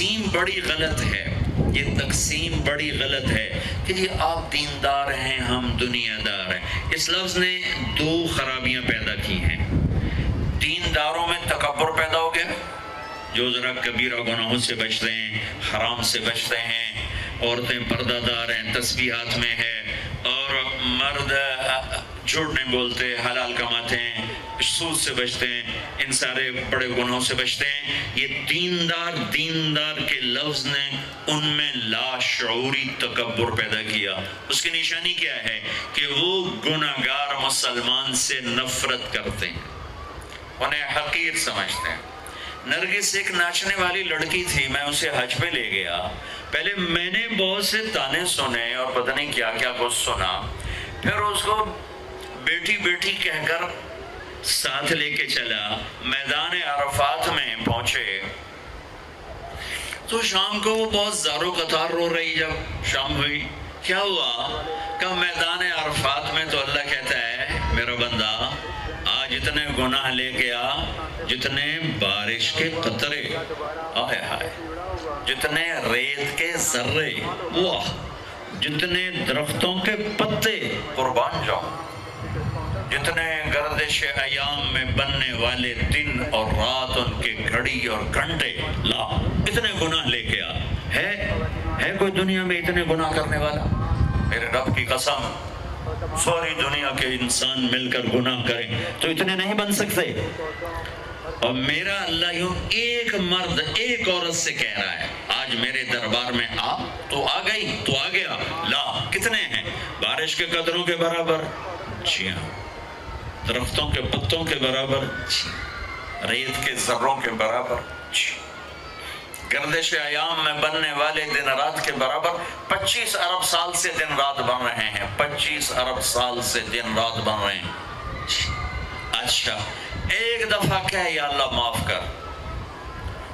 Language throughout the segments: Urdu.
تقسیم بڑی غلط ہے، یہ تقسیم بڑی غلط ہے کہ جی آپ دیندار ہیں ہم دنیا دار ہیں۔ اس لفظ نے دو خرابیاں پیدا کی ہیں۔ دینداروں میں تکبر پیدا ہو گیا، جو ذرا کبیرہ گناہوں سے بچتے ہیں، حرام سے بچتے ہیں، عورتیں پردہ دار ہیں، تسبیح ہاتھ میں ہے، اور مرد جھوٹ نہیں بولتے، حلال کماتے ہیں، سود سے بچتے ہیں، ان سارے بڑے گناہوں سے بچتے ہیں۔ یہ دیندار کے لفظ نے ان میں لاشعوری تکبر پیدا کیا۔ اس کی نشانی کیا ہے کہ وہ گناہگار مسلمان سے نفرت کرتے ہیں، انہیں حقیر سمجھتے ہیں۔ نرگس ایک ناچنے والی لڑکی تھی، میں اسے حج پہ لے گیا، پہلے میں نے بہت سے تانے سنے اور پتہ نہیں کیا کیا کچھ سنا، پھر اس کو بیٹی بیٹی کہہ کر ساتھ لے کے چلا، میدان عرفات میں پہنچے تو شام کو وہ بہت زارو قطار رو رہی۔ جب شام ہوئی کیا ہوا؟ کہ میدان عرفات میں تو اللہ کہتا ہے میرا بندہ آج اتنے گناہ لے گیا جتنے بارش کے قطرے، آئے ہائے، جتنے ریت کے ذرے، واہ، جتنے درختوں کے پتے، قربان جاؤں، جتنے گردش ایام میں بننے والے دن اور رات، ان کے گھڑی اور گھنٹے، لا اتنے گناہ لے کے آ۔ ہے کوئی دنیا میں اتنے گناہ کرنے والا؟ میرے رب کی قسم، ساری دنیا کے انسان مل کر گناہ کریں تو اتنے نہیں بن سکتے۔ اور میرا اللہ یوں ایک مرد ایک عورت سے کہہ رہا ہے آج میرے دربار میں آ، تو آ گئی، تو آ گیا، لا کتنے ہیں؟ بارش کے قطروں کے برابر، جی ہاں، درختوں کے پتوں کے برابر، ریت کے ذروں کے برابر، گردش ایام میں بننے والے دن رات کے برابر۔ 25 ارب سال سے دن رات بن رہے ہیں، 25 ارب سال سے دن رات بن رہے ہیں۔ اچھا، ایک دفعہ کہہ یا اللہ معاف کر،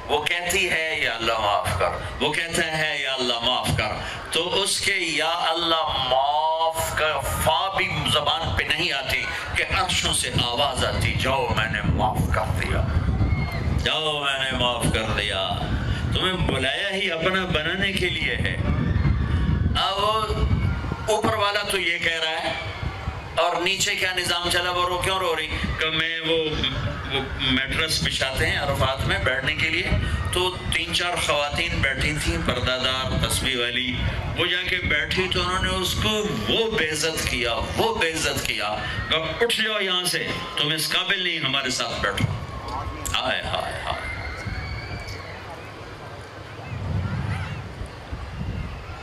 وہ کہتی ہے یا اللہ معاف کر، وہ کہتا ہے یا اللہ معاف کر، تو اس کے یا اللہ معاف کا فا بھی زبان پہ نہیں آتی کہ عرشوں سے آواز آتی، جاؤ میں نے معاف کر دیا، جاؤ میں نے معاف کر دیا۔ تمہیں بلایا ہی اپنا بنانے کے لیے ہے۔ اب اوپر والا تو یہ کہہ رہا ہے اور نیچے کیا نظام چلا، وہ رو کیوں رو رہی؟ کہ میں وہ میٹرس بچھاتے ہیں عرفات میں بیٹھنے کے لیے، تو 3-4 خواتین بیٹھی تھیں پردہ دار تسبیح والی، وہ جا کے بیٹھی تو انہوں نے اس کو وہ بے عزت کیا، وہ بے عزت کیا کہ اٹھ جاؤ یہاں سے، تم اس قابل نہیں ہمارے ساتھ بیٹھو۔ ہائے ہائے ہائے،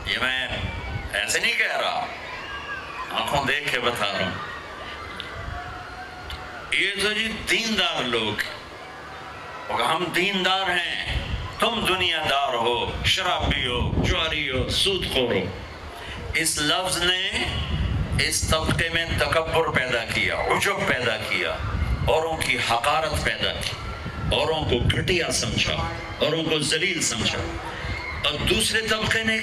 یہ میں ایسے نہیں کہہ رہا، آنکھوں دیکھ کے بتا رہا ہوں۔ یہ تو جی دیندار لوگ، ہم دیندار ہیں، تم دنیا دار ہو، شرابی ہو، جواری ہو، سود خور ہو۔ اس لفظ نے اس طبقے میں تکبر پیدا کیا، عجب پیدا کیا، اوروں کی حقارت پیدا کی، اوروں کو گھٹیا سمجھا، اوروں کو ذلیل سمجھا۔ اور دوسرے طبقے میں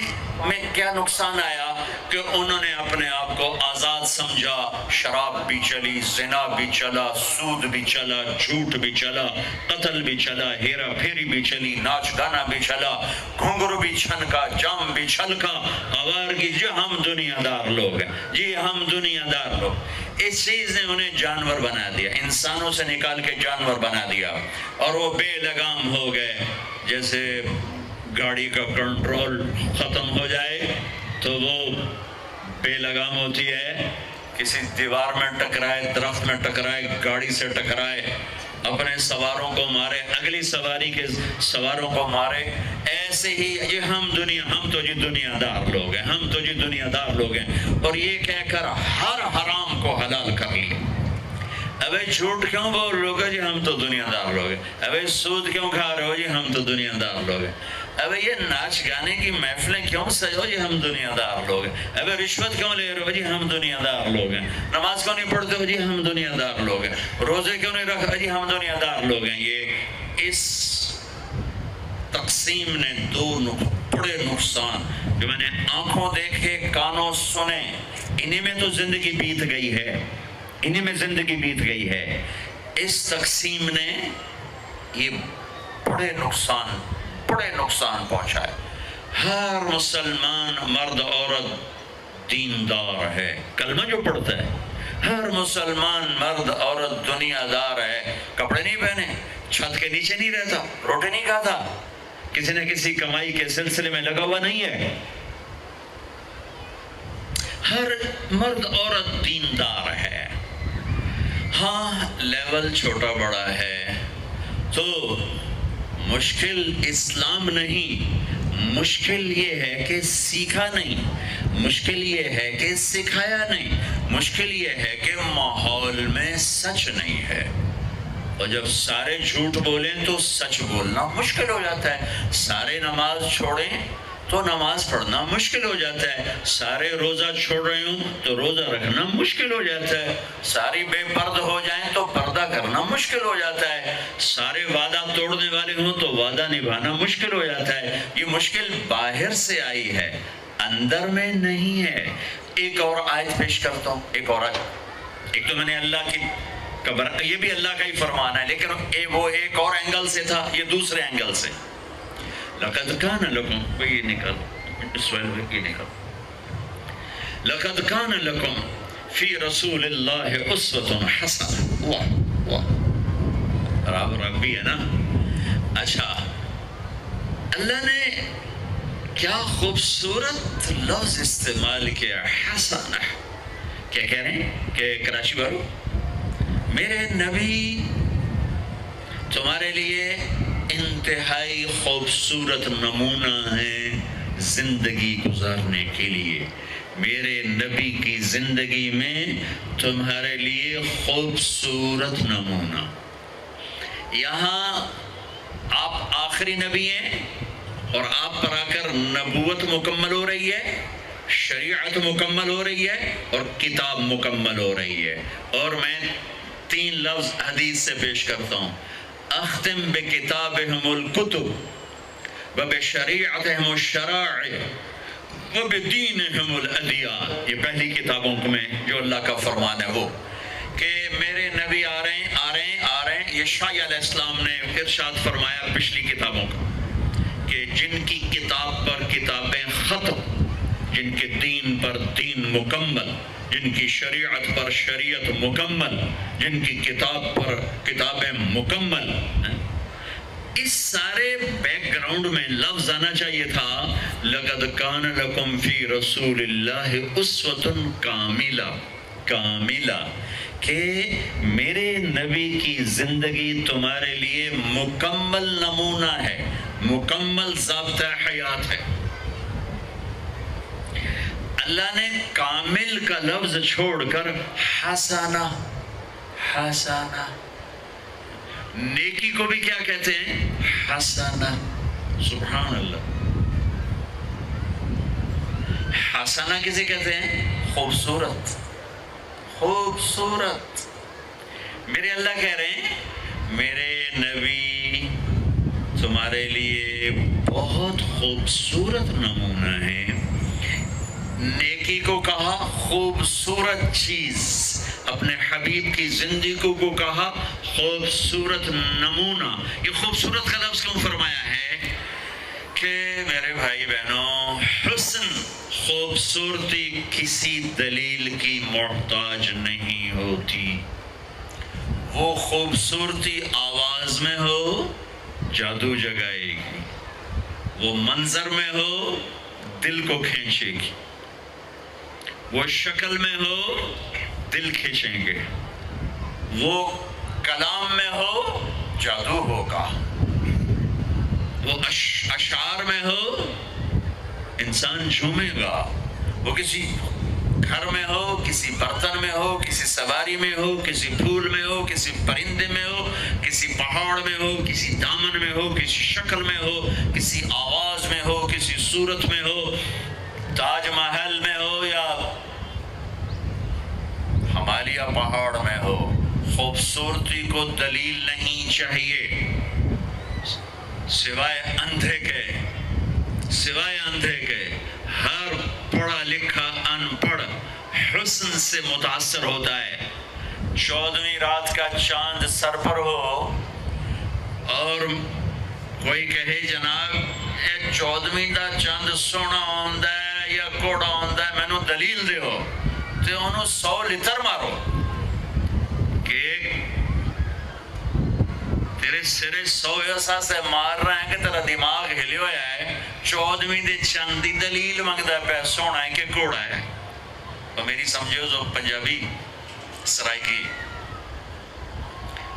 کیا نقصان آیا کہ انہوں نے اپنے آپ کو آزاد سمجھا، شراب بھی چلی، زنا بھی چلا، سود بھی چلا، جھوٹ بھی چلا، قتل بھی چلا، ہیرا پھیری بھی چلی، ناچ گانا بھی چلا، گھنگرو بھی چھنکا، جام بھی چھلکا، آوارگی، جی ہم دنیا دار لوگ ہیں، جی ہم دنیا دار لوگ۔ اس چیز نے انہیں جانور بنا دیا، انسانوں سے نکال کے جانور بنا دیا، اور وہ بے لگام ہو گئے۔ جیسے گاڑی کا کنٹرول ختم ہو جائے تو وہ بے لگام ہوتی ہے، کسی دیوار میں ٹکرائے، درخت میں ٹکرائے، گاڑی سے ٹکرائے، اپنے سواروں کو مارے، اگلی سواری کے سواروں کو مارے۔ ایسے ہی یہ ہم تو جی دنیا دار لوگ ہیں، ہم تو جی دنیا دار لوگ ہیں، اور یہ کہہ کر ہر حرام کو حلال کر لیا۔ ابے جھوٹ کیوں بول رہے ہو جی ہم تو دنیا دار لوگ ہیں؟ ابے سود کیوں کھا رہے ہو جی ہم تو دنیا دار لوگ ہیں؟ ابے یہ ناچ گانے کی محفلیں کیوں سجو جی ہم دنیا دار لوگ ہیں؟ ابے رشوت کیوں لے رہے ہو جی ہم دنیا دار لوگ ہیں؟ نماز کیوں نہیں پڑھتے ہو جی ہم دنیا دار لوگ ہیں؟ روزے کیوں نہیں رکھا جی ہم دنیا دار لوگ ہیں؟ یہ اس تقسیم نے دو بڑے نقصان جو میں نے آنکھوں دیکھے، کانوں سنے، انہی میں تو زندگی بیت گئی ہے، انہی میں زندگی بیت گئی ہے۔ اس تقسیم نے یہ بڑے نقصان، بڑے نقصان پہنچائے. ہر مسلمان مرد عورت دیندار ہے، کلمہ جو پڑھتا ہے. ہر مسلمان مرد عورت دنیا دار ہے، کپڑے نہیں پہنے، چھت کے نیچے نہیں رہتا، روٹی نہیں کھاتا، کسی نہ کسی کمائی کے سلسلے میں لگا ہوا نہیں ہے. ہر مرد عورت دیندار ہے. ہاں لیول چھوٹا بڑا ہے تو مشکل اسلام نہیں، مشکل یہ ہے کہ سیکھا نہیں، مشکل یہ ہے کہ سکھایا نہیں، مشکل یہ ہے کہ ماحول میں سچ نہیں ہے. اور جب سارے جھوٹ بولیں تو سچ بولنا مشکل ہو جاتا ہے. سارے نماز چھوڑیں تو نماز پڑھنا مشکل ہو جاتا ہے. سارے روزہ چھوڑ رہے ہوں تو روزہ رکھنا مشکل ہو جاتا ہے. ساری بے پرد ہو جائیں تو پردہ کرنا مشکل ہو جاتا ہے. سارے وعدہ توڑنے والے ہوں تو وعدہ نبھانا مشکل ہو جاتا ہے. یہ مشکل باہر سے آئی ہے، اندر میں نہیں ہے. ایک اور آیت پیش کرتا ہوں، ایک اور آیت. ایک تو میں نے اللہ کی یہ بھی اللہ کا ہی فرمان ہے، لیکن وہ ایک اور اینگل سے تھا، یہ دوسرے اینگل سے. لقد کان لکم، یہ نکل لقد کان لکم فی رسول اللہ اسوۃ حسنہ. واہ واہ، رب بھی ہے نا. اچھا، اللہ نے کیا خوبصورت لفظ استعمال کیا، حسنہ. کیا کہہ رہے ہیں کہ کراچی والوں، میرے نبی تمہارے لیے انتہائی خوبصورت نمونہ ہے زندگی گزارنے کے لیے. میرے نبی کی زندگی میں تمہارے لیے خوبصورت نمونہ. یہاں آپ آخری نبی ہیں اور آپ پر آ کر نبوت مکمل ہو رہی ہے، شریعت مکمل ہو رہی ہے اور کتاب مکمل ہو رہی ہے. اور میں 3 لفظ حدیث سے پیش کرتا ہوں. اختم بکتابہم الکتب وبشریعتہم الشرائع وبدینہم الادیان. یہ پہلی کتابوں میں جو اللہ کا فرمان ہے وہ کہ میرے نبی آ رہے ہیں. یہ شاہ علیہ السلام نے ارشاد فرمایا پچھلی کتابوں کا کہ جن کی کتاب پر کتابیں ختم، جن کے دین پر دین مکمل، جن کی شریعت پر شریعت مکمل، جن کی کتاب پر کتابیں مکمل. اس سارے بیک گراؤنڈ میں لفظ آنا چاہیے تھا لقد کان لکم فی رسول اللہ اسوۃ کاملہ. کاملہ کہ میرے نبی کی زندگی تمہارے لیے مکمل نمونہ ہے، مکمل ضابطہ حیات ہے. اللہ نے کامل کا لفظ چھوڑ کر حسنہ. حسنہ نیکی کو بھی کیا کہتے ہیں؟ حسنہ. سبحان اللہ. حسنہ کسے کہتے ہیں؟ خوبصورت. خوبصورت. میرے اللہ کہہ رہے ہیں میرے نبی تمہارے لیے بہت خوبصورت نمونہ ہے. نیکی کو کہا خوبصورت چیز، اپنے حبیب کی زندگی کو کہا خوبصورت نمونہ. یہ خوبصورت کا لفظ کیوں فرمایا ہے کہ میرے بھائی بہنوں، حسن، خوبصورتی کسی دلیل کی محتاج نہیں ہوتی. وہ خوبصورتی آواز میں ہو جادو جگائے گی، وہ منظر میں ہو دل کو کھینچے گی، وہ شکل میں ہو دل کھینچیں گے، وہ کلام میں ہو جادو ہوگا، وہ اشعار میں ہو انسان جھومے گا، وہ کسی گھر میں ہو، کسی برتن میں ہو، کسی سواری میں ہو، کسی پھول میں ہو، کسی پرندے میں ہو، کسی پہاڑ میں ہو، کسی دامن میں ہو، کسی شکل میں ہو، کسی آواز میں ہو، کسی صورت میں ہو، تاج محل میں ہو یا ہمالیہ پہاڑ میں ہو. خوبصورتی کو دلیل نہیں چاہیے سوائے اندھے کے. ہر پڑھا لکھا ان پڑھ حسن سے متاثر ہوتا ہے. 14ویں رات کا چاند سر پر ہو اور کوئی کہے جناب اے 14ویں دا چند سونا ہوندا ہے یا کوڑا ہوندا ہے مینوں دلیل دیو تے انہوں 100 لتر مارو کہ تیرے سرے 100 ایسا سے مار رہے ہیں کہ تیرا دماغ ہلے ہویا ہے 14ویں دے چند دی دلیل منگدا پہ سونا ہے کہ کوڑا ہے. اور میری سمجھو جو پنجابی سرائکی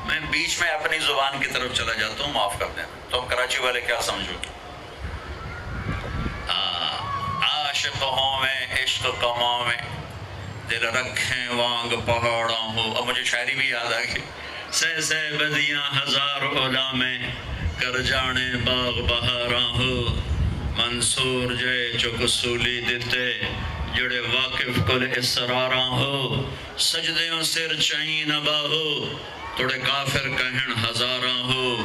میں بیچ میں اپنی زبان کی طرف چلا جاتا ہوں معاف کر دینا. تم کراچی والے کیا سمجھو عاشق ہوں میں عشق کماں میں دل رکھیں وانگ پہاڑاں ہو. اب مجھے شاعری بھی یاد آ گئی. سہ بدیاں ہزار اولا میں کر جانے باغ بہاراں ہو. منصور جے چک سولی دیتے جڑے واقف کل اسراراں ہو. سجدیوں سر چائیں نبا ہو توڑے کافر کہن ہزاراں ہو.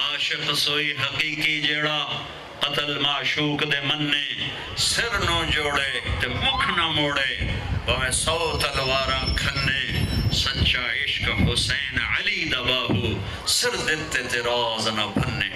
عاشق سوئی حقیقی جیڑا قتل معشوق دے مننے سر نو جوڑے تے مکھ نہ موڑے بھویں 100 تلواراں کھنے. سچا عشق حسین علی دا باہو سر دیتے تے راز نہ بھنے.